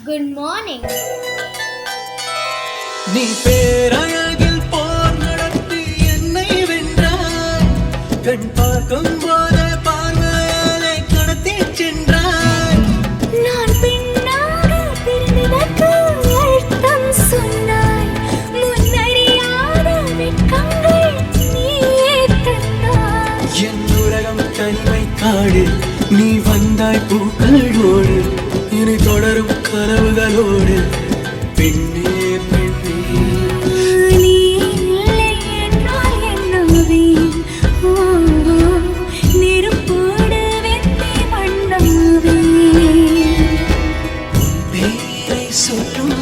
Good morning. நீ பேரழகில் போர் நடத்தி என்னை வென்றாய். கண் பார்க்கும் போது பார்வையாலே கடத்தி சென்றாய். நான் பெண்ணாக பிறந்ததற்கு அர்த்தம் சொன்னாய். முன்னறியாத வெட்கங்கள் நீயே தந்தாய். என் உலகம் தனிமை காடு. நீ வந்தாய் பூக்களோடு. இனி தொடரும் கனவுகளோடு. பெண்ணே பெண்ணே நீ இல்லை என்றால் என்னாவேன்? நெருப்போடு வெந்தி மண்ணாவேன். பேரை சொல்லும்